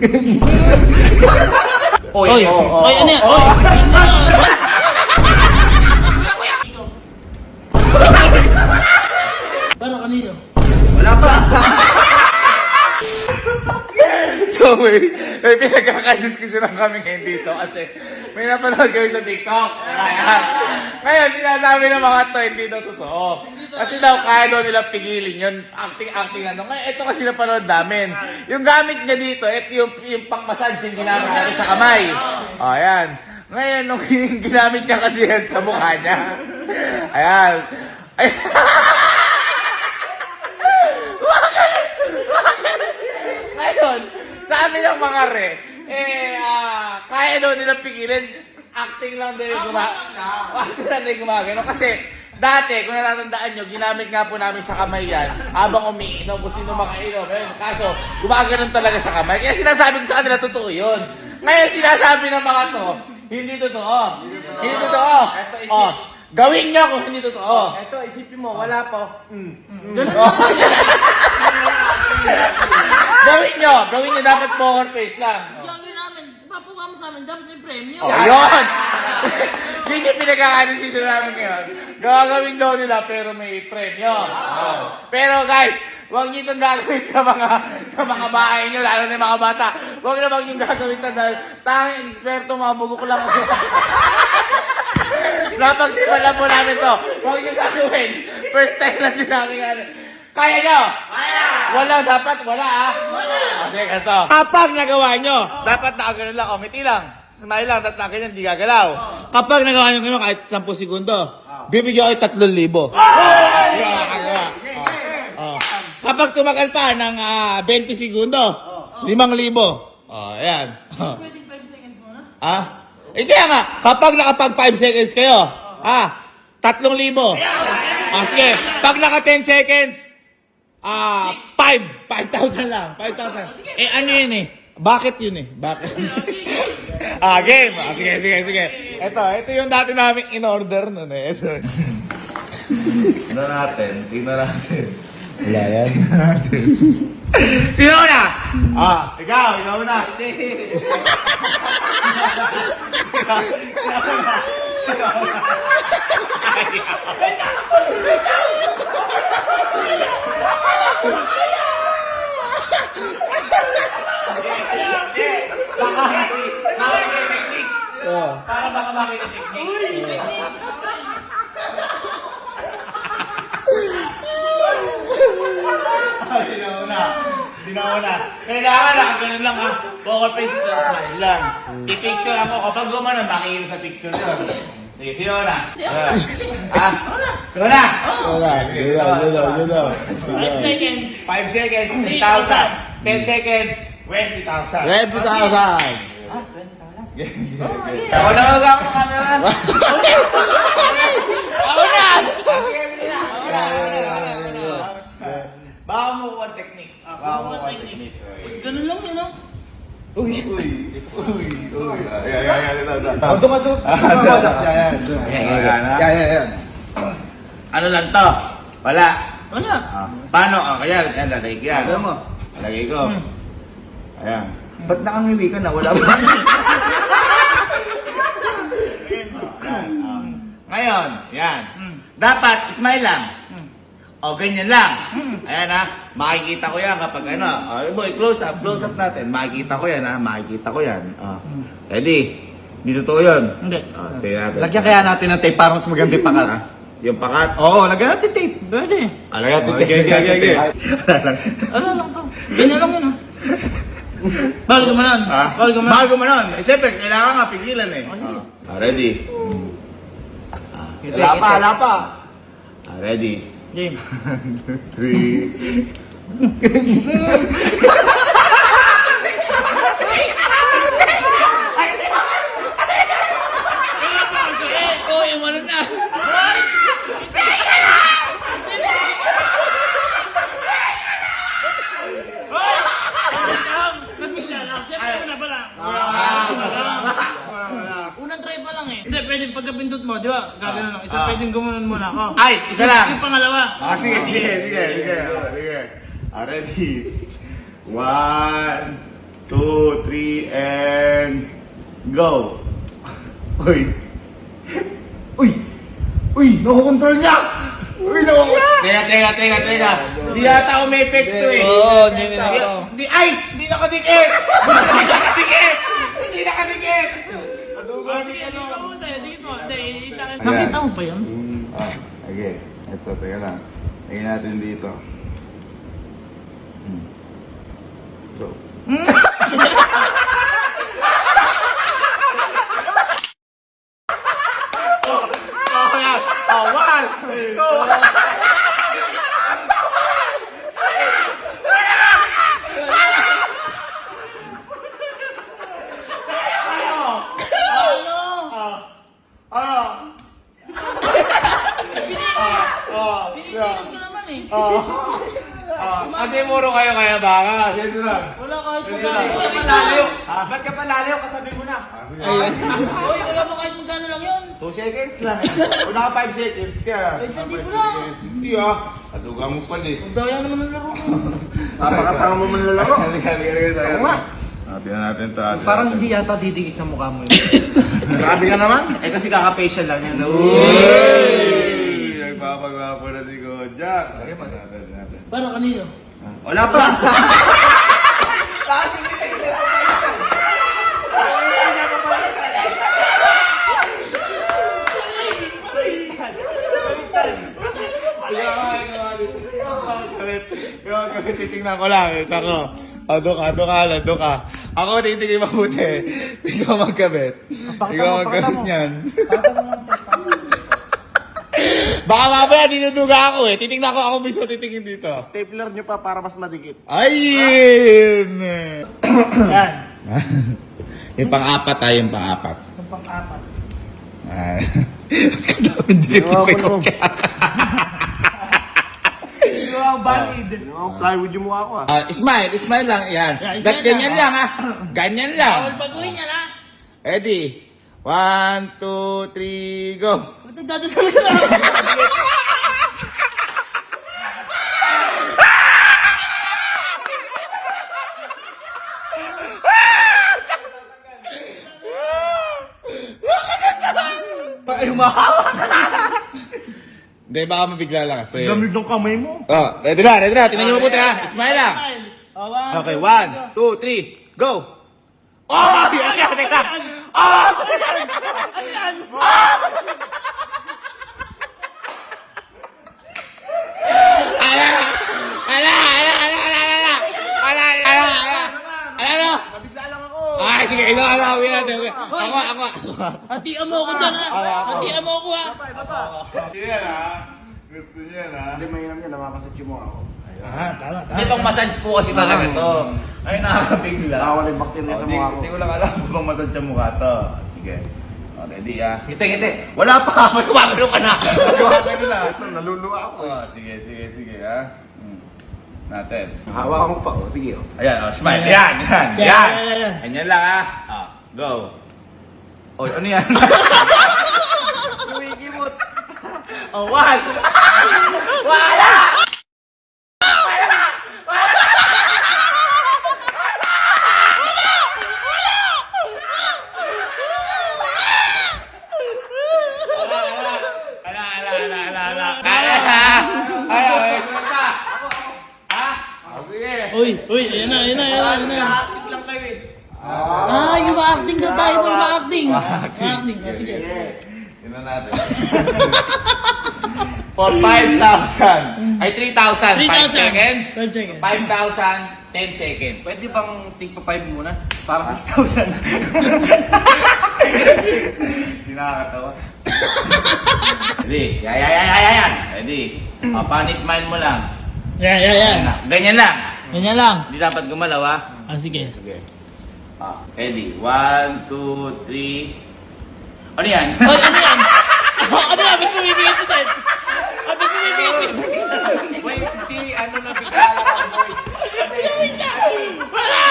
Oy, ano yan? Oy! Para kanino? Wala pa. So may pinagkakadiskusyonan kami ngayon dito kasi may napanood kami sa TikTok. Ayan. Ngayon, sinasabi ng mga to, hindi daw totoo. Kasi daw, kaya daw nila pigilin yun. Acting ano. Ngayon, ito kasi napanood namin. Yung gamit niya dito, ito yung pang-massage yung ginamit niya sa kamay. O, ayan. Ngayon, nung ginamit niya kasi yan sa mukha niya. Ayan. Ngayon, sa amin ng mga kaya daw nila pigilin, acting lang din gumagano. Kasi, dati, kung natatandaan nyo, ginamit nga po namin sa kamay yan, habang umiinom, kung sino makainom. Kaso, gumaganon talaga sa kamay. Kaya sinasabi ko sa kanila, totoo yun. Ngayon, sinasabi ng mga to, hindi totoo. Hindi totoo. Oh, gawin nyo kung hindi totoo. Ito, isipin mo, wala po. Gawin nyo, dapat poker face lang. Gagawin namin, papuka mo sa amin, dapat may premyo. Ayun! Yun yung pinagkakadesisyon namin ngayon. Gagawin daw nila pero may premyo. Pero guys, huwag nyo itong gagawin sa mga bahay nyo, lalo na yung mga bata. Huwag yung gagawin ito dahil tanging eksperto, mga bugok lang. Napagtipan lang po namin to. Huwag nyo gagawin. First time lang din namin ano. Kaya nyo? Kaya! Wala, dapat wala Kasi ganito. Kapag nagawa nyo, dapat nakagano lang, ngiti lang. Smile lang, dapat nakaganyan, hindi gagalaw. Kapag nagawa nyo gano'n, kahit 10 segundo, bibigyan ko 3,000. Kapag tumagal pa ng 20 segundo, 5,000. Ayan. Pwedeng 5 seconds muna? Hindi nga, kapag nakapag 5 seconds kayo, 3,000. Sige, pag naka 10 seconds, 5,000 lang. 5,000. Ano yun Bakit yun Bakit? Game. Sige. Ito yung dati namin in-order nun Ito. Tingnan natin. Wala yan. Sino na? Ikaw na. Para baka makita technique. Sinauna. Kailangan nakaganon lang Poker face, smile lang. I-picture ako. Kapag gumanon, makikita sa picture yun. Sige, sino na? Ikaw na? Wala. 5 seconds. 5 seconds, 3,000. 10 seconds, 20,000. 20,000. Ako na mag ako camera. Ako na! Baka mo one technique. Ganun lang yun, Uy. Ayan. Yan. Ano lang to? Wala. Wala. Paano? Kaya, lalagay ko yan. Ano mo? Lagay ko. Ayan. Ba't nakangiwi ka na? Wala ba? Ngayon, yan. Dapat, smile lang. O, ganyan lang. Ayan makikita ko yan kapag boy, close up natin. Makikita ko yan makikita ko yan. Ready? Hindi totoo yun. Hindi. Tingnan natin. Lagyan kaya natin ng tape para mas maganda yung pakat. Yung pakat. Oo, lagyan natin tape. Pwede. Lagyan natin. Okay. Ano lang to? Ganyan lang yun, Bawal gumanon. Bawal gumanon. Siyempre, kailangan nga pigilan Ready? Hala pa. Ready? Game. 3. Ano na? Unang try pa lang Hindi, pwedeng pagkapindot mo, di ba? Gagano lang. Isa pwedeng gumanon muna ako. Ay, isa lang. Yung pangalawa. Sige. Ready? 1, 2, 3, and go. Uy. Uy! Uy! Nakukontrol niya! Uy, nakukontrol! Teka. Di yata ako may epekto eh. Oo, hindi na ako. Ay! Hindi nakadikit! Hindi nakadikit! Nakita mo pa yun? Okay. Ito, teka lang. Tingnan natin dito. So. Pinipilit ko naman eh. Kasi muro kayo kaya baka. Yes, sir. Wala kahit Sige magkano. lang. Wala malayo. Ba't ka pa lalayo? Katabi mo na. Uy, wala ba kahit magkano lang yun? 2 seconds lang. Una ka 5 seconds ka. Hindi ko na. Hindi ah. Aduga mo pa din. Ang daya naman ng laro ko. Napakatanga mo manlalaro. Oo nga. Tingnan natin to. Parang hindi yata didikit sa mukha mo yun. Grabe ka naman. Eh kasi kaka-facial lang yan. Uy! Nagpapagwapo na si Kojak. Tingnan natin. Para kanino? Wala pa! Kapit titingnan ko lang. Ito ko. Ado ka. Ako titingin mabuti. Ikaw magkabit. Ikaw magkabit niyan. Baka mamaya dinuduga ako eh. Titingnan ko ako mismo titingin dito. Stapler nyo pa para mas madikit. Ayun! Yan. Yung pang-apat yung pang-apat. Ang pang-apat. Kadaming dito kay Kojak. Ito ang valid. Ang plywood yung mukha ko Smile lang. Yan. Yeah, smile Ganyan lang. lang Ganyan lang. Bawal baguhin yan ha. Ready? 1, 2, 3, go! Ba't nagdadasal ka na? Ay, umahawa. Hindi, baka mabigla lang kasi. Lamig ng kamay mo. Oh, ready na. Tingnan niyo mabuti ha. Smile lang. Okay, 1, 2, 3, go! Oh! Teka! Oh! Ala! Nabigla lang ako. Ay, sige, ito, win natin. Ako. Hatian mo ako dyan ha. Hatian mo ako ha. Gusto niya na. Hindi, mainam niya. Nakakasat yung mukha ko. Tama. Itong massage po kasi talaga to. Ay, nakakabigla. Nakawala yung bacteria sa mukha ko. Hindi ko lang alam kung massage yung mukha to. Sige. O, ready ah. Ngiti. Wala pa. May kumagano ka na. Ano na? Naluluwa ako. Oh, sige ah. Natin. Hawa mo pa. Sige. Ayan, smile. Yan. Yan. Ganyan lang ah. Go. Oh, ano yan? Kumikimot. Oh, one. Wala! Uy, ayan na. Nakakit lang kayo eh. Yung ma-acting na tayo po, yung ma-acting. Ma-acting, sige. Yun na natin. For 5,000. Ay, 3,000. 5 seconds. 5 seconds. 5,000, 10 seconds. Pwede bang tigpa 5 muna? Para 6,000. Hindi nakakatawa. Ready? Yan. Ready? Paano smile mo lang? Yan. Ganyan lang. Ganyan lang. Hindi dapat gumalaw ah. Sige. Sige. Ready? 1, 2, 3. Ano yan? Hoy, ano yan? Ano yan? Ba't bumibigay ito tayo? Ba't bumibigay ito? Wait, hindi. Ano na bigla lang ako, boy. Wala!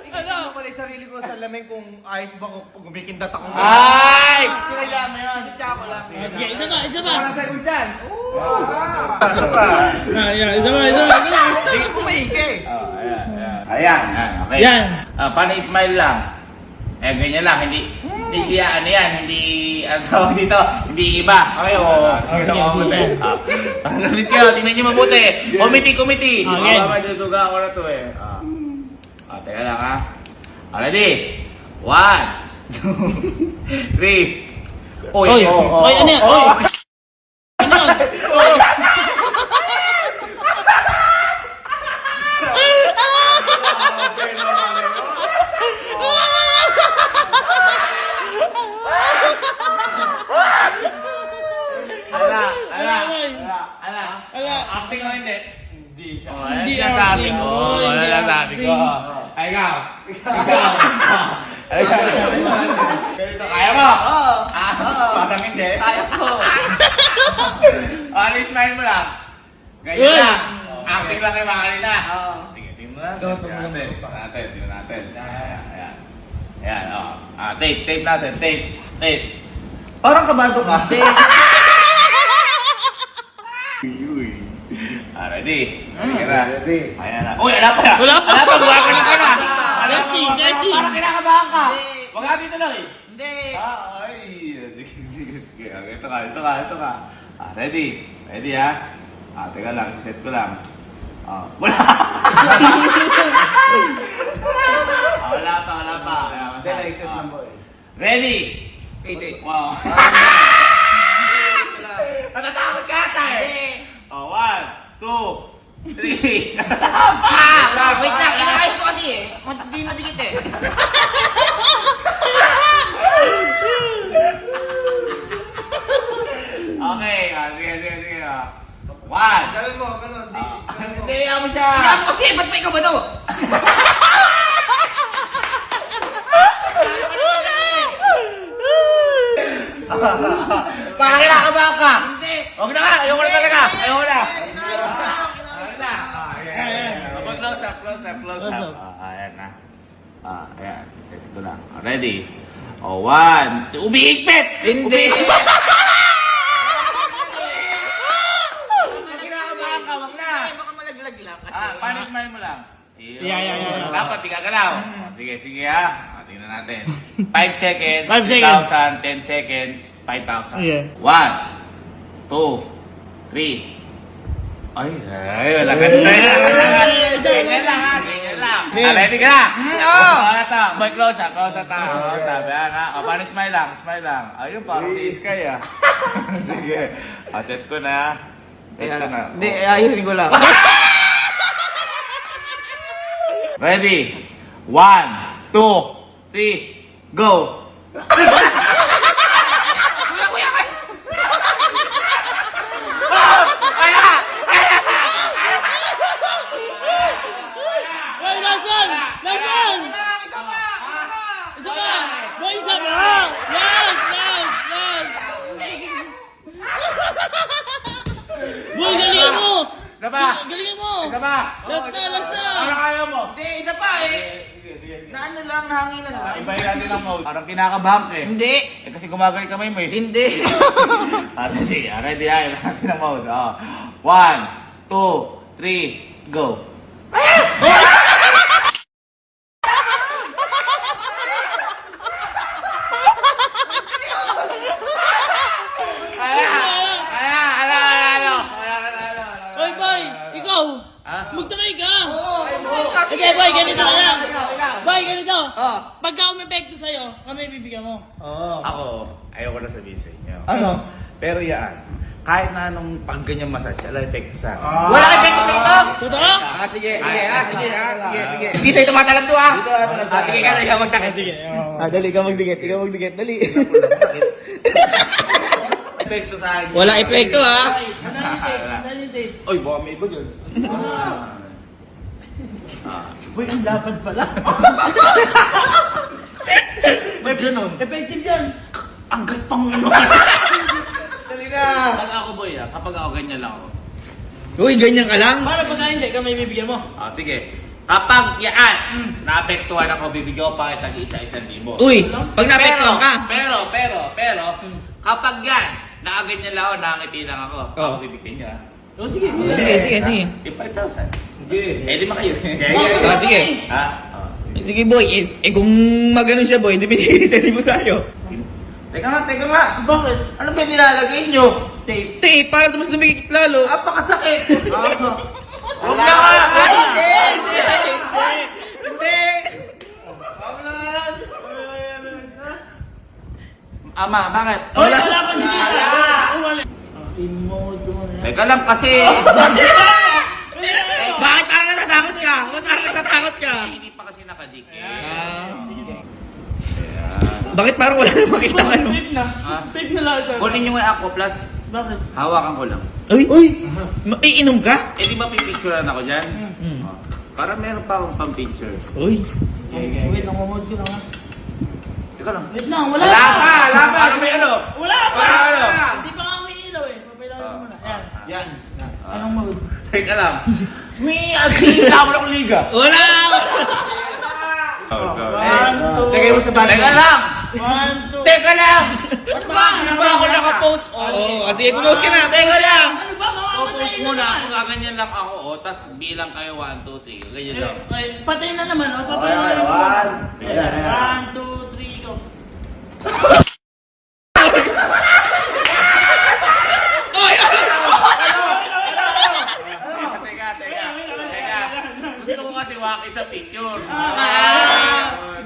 Tingnan ko pala yung sarili ko sa lamin kung ayos ba kung gumikindat ako. Ay! Sinagyan mo yun. Sinadya ko lang. Sige, isa pa. Second chance. Kaso pa. Isa pa. Ayan. Okay. Yan. Paano smile lang? Ganyan lang. Hindi ano yan. Hindi, ano tawag dito? Hindi iba. Okay, oo. Sige, mabuti. Pagkakabit kayo, tingnan nyo mabuti. Committee. Okay. Maduduga ako na to eh. Teka lang ha. Ready? 1, 2, 3. Oy, oy, ano yan? Oy! Ano yan? Acting o hindi? Hindi siya. Hindi sabi ko. Hindi Sabi ko. Ay, ikaw. Ganito, kaya mo? Oo. Parang hindi. Kaya ko. Ano, smile mo lang. Ganyan Uy! lang. Acting lang kayo mga kanina. Oo. Sige, tingnan mo natin. Tingnan mo natin. Tingnan natin. Ayan. Ayan, tape natin. Tape. Parang kabado ka. Uy. Ready? Ready. Ayan na. Uy, wala pa. Wala pa. Gumagaling ka na. Testing. Parang kinakabahan ka. Hindi. Wag natin tuloy. Hindi. Ay. Sige. Ito ka. Ready? Ready ha? Teka lang, siset ko lang. Wala. Wala pa. Hindi, naisip lang boy. Ready? Hindi. Wow. Natatakot ka ata eh. Hindi. 1, 2, 3. Wait lang, inaayos ko kasi eh. Hindi madikit eh. Okay, sige. 1. Gawin mo, ganun. Hindi, ayaw mo siya. Kaya mo kasi, ba't pa ikaw ba to? Parang kinakabahan ka. Hindi. Huwag na nga, ayoko na talaga. Ayoko na. Close up. Close up. Ayan na. Ayan. Set ko lang. Ready? 1, 2. Umiigpit! Hindi. Kinakabahan ka, wag na. Baka malaglag lang kasi. Paano smile mo lang? Yeah. Dapat di gagalaw. Sige ha. Tingnan natin. 5 seconds, 5 seconds. 2,000, 10 seconds, 5,000. Yeah. 1, 2, 3. Ay, wala ka style. Ganyan lang ha, ganyan lang. Ready ka na? Oo. Ito, may close up tayo. Sabi ha. Paano smile lang. Ayun, parang si Sky ah. Sige. Set ko na. Hindi, ayusin ko lang. Ready? 1, 2, 3, go! Oy, lasan! Isa pa! Boy, isa pa! Last! Boy, galingan mo! Isa pa! Galingan mo! Isa pa! Last na! Parang ayaw mo. Hindi, isa pa eh. Sige. Na ano lang, nahanginan lang. Ibahin natin ang mode. Parang kinakabahan ka eh. Hindi. Kasi gumagay kamay mo eh. Hindi. Ready, ayaw natin ang mode. 1, 2, 3, go! Oy, boy! Ikaw! Ha? Magtry ka! Kasi Sige, boy, ganito na lang. Boy, ganito. Oh. Pagka umepekto sa'yo, kami bibigyan mo. Oo. Ako, ayoko na sabihin sa inyo. Ano? Pero yan, kahit na anong pag ganyan massage, ala epekto sa akin. Wala kang epekto sa ito. Totoo? Sige. Hindi sa'yo tumatalab to ah. Dito lang. Sige ka na, ikaw magtakip. Sige. Dali ka magdikit. Ikaw magdikit. Dali. Epekto sa akin. Wala epekto ah. Saan yung tape? Oy, baka may iba dyan. Boy, ang lapad pala. May ganun. Effective yan. Ang gaspang ano. Dali na. Pag ako boy kapag ako ganyan lang ako. Uy, ganyan ka lang? Paano pagka hindi, kami bibigyan mo? Sige. Kapag yan, naapektuhan ako, bibigyan ko pa kita isa-1,000. Uy, pag naapektuhan ka. Pero, kapag yan, nakaganyan lang ako, nakangiti lang ako, Oh. ako bibigyan niya. Oh, sige. Sige. Yung 5,000. Sige. Eh, di ba kayo? Sige. Ha? Sige boy, kung magano siya boy, hindi binigay mo tayo. Teka nga. Bakit? Ano ba yung nilalagay nyo? Tape. Te, para mas lumikit lalo. Apakasakit! Huwag na nga! Hindi! Ama, bakit? Wala pa si Tita. Wala. Emote mo na. Teka lang kasi. Bakit parang natatakot ka? Bakit parang natatakot ka? Hindi pa kasi nakadikit. Bakit parang wala nang makita ano? Pip na. Ah. Pip na lang. Kunin nyo nga ako plus Bakit? hawakan ko lang. Uy! Iinom ka? Eh di ba pipicturean ako dyan? Oh. Para meron pa akong pang-picture. Uy! Wait lang, mamod ko lang ha. Teka lang. Wait lang, wala Wala pa! Para may ano? Wala pa! Para ano? Hindi pa nga umiilaw eh. Papailawan mo na. Yan. Yan. Anong mode? Teka lang. May agila ako ng liga. Wala! Oh, God. One, two. Lagay mo sa balik. Teka lang! One, two. Teka lang! Ano ba? Hindi ba ako nakapost on? Oo, sige, pumost ka na. Teka lang! Ano ba? Mamamatay Post na muna. naman. Kung gaganyan lang ako, tas bilang kayo 1, 2, 3. Ganyan lang. Ay, patay na naman. Oh. Papay na naman. One, two, three, go. Teka. Gusto ko kasi waki sa picture.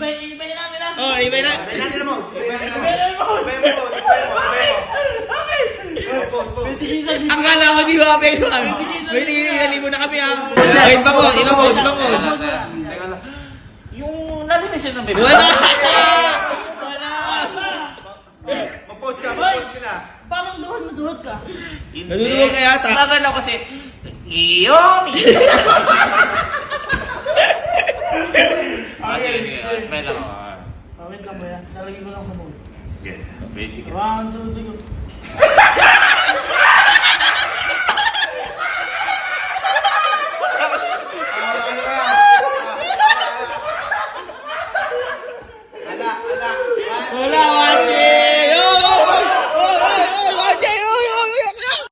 Ibay namin na. Oh, iba na. Kailangan mo. Akala ko di ba, pero may tingin mo na kami ha. Wait, bakod, inabod. Teka lang. Yung nalinis siya ng bebe. Wala! Mag-post ka na. Parang duhod ka. Hindi. Nadudungan ka yata. Bagal ako kasi, Giyomi! Sige, smile ako. Wait lang mo yan. Nalagay ko lang sa mode. Basic. One, two, three, go.